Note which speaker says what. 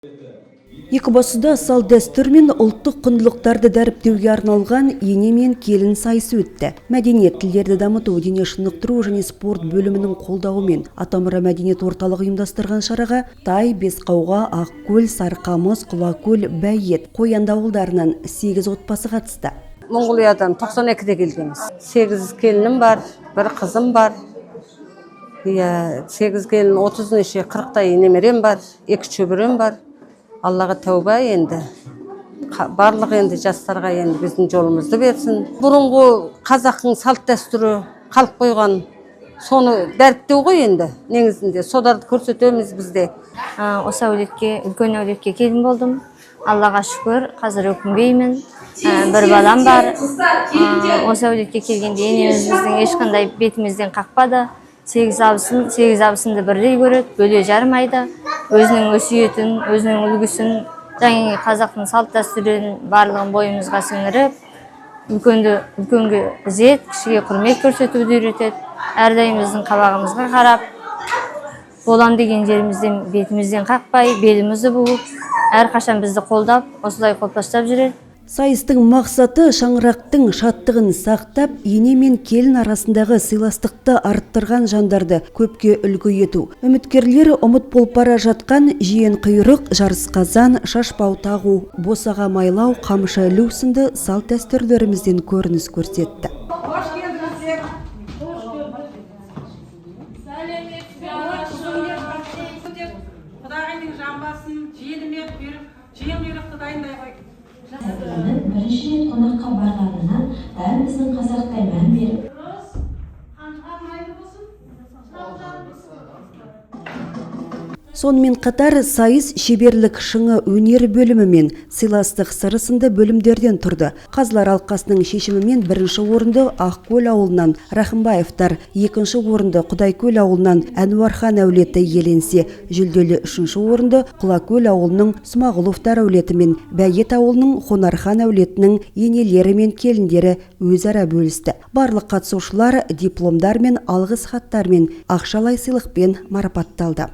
Speaker 1: Екібастұзда салт дәстүр мен ұлттық құндылықтарды дәріптеуге арналған ене мен келін сайысы өтті. Мәдениет тілдерді дамыту, дене шынықтыру және спорт бөлімінің қолдауымен Атамұра мәдениет орталығы ұйымдастырған шараға Тай, Бесқауға, Ақкөл, Сарқамыс, Құлакөл, Бәйет, Қоянды ауылдарынан 8 отбасы қатысты.
Speaker 2: Монғолиядан 92-де келгенбіз. 8 келінім бар, бір қызым бар. 8 келін 30 неше 40-тай немерем бар, 2 шөберем бар. Аллаға тәуба енді. Барлық енді жастарға енді біздің жолымызды берсін. Бұрынғы қазақтың салт дәстүрі қалып қойған, соны дәріптеу ғой енді. Негізінде содарды көрсетеміз бізде.
Speaker 3: Осы әулетке, үлкен әулетке келін болдым. Аллаға шүкір, қазір өкінбеймін. Бір балам бар. Осы әулетке келгенде енеміз біздің ешқандай бетімізден қақпады. 8 абысынды бірдей көреді, бөле жармайды. Өзінің өсиетін, өзінің үлгісін, жаңағы қазақтың салт дәстүрін барлығын бойымызға сіңіріп, үлкенге ізет, кішіге құрмет көрсетуді үйретеді. Әрдайым біздің қабағымызға қарап, болам деген жерімізден, бетімізден қақпай, белімізді буып, әрқашан бізді қолдап, осылай қолпаштап жүреді.
Speaker 1: Сайыстың мақсаты шаңырақтың шаттығын сақтап, ене мен келін арасындағы сыйластықты арттырған жандарды көпке үлгі ету. Үміткерлер ұмыт болып бара жатқан жиен құйрық, жарысқазан, шашбау тағу, босаға майлау, қамшы ілу сынды салт дәстүрлерімізден көрініс көрсетті.
Speaker 4: Бірінші рет қонаққа барғанынан бәрі біздің қазақтай мән беріп.
Speaker 1: Сонымен қатар сайыс шеберлік шыңы өнер бөлімі мен сыйластық сыры сынды бөлімдерден тұрды. Қазылар алқасының шешімімен бірінші орынды Ақкөл ауылынан Рахымбаевтар, екінші орынды Құдайкөл ауылынан Әнуархан әулеті иеленсе, жүлделі үшінші орынды Құлакөл ауылының Смағұловтар әулеті мен Бәйет ауылының Хонархан әулетінің енелері мен келіндері өзара бөлісті. Барлық қатысушылар дипломдар мен алғыс хаттармен ақшалай сыйлықпен марапатталды.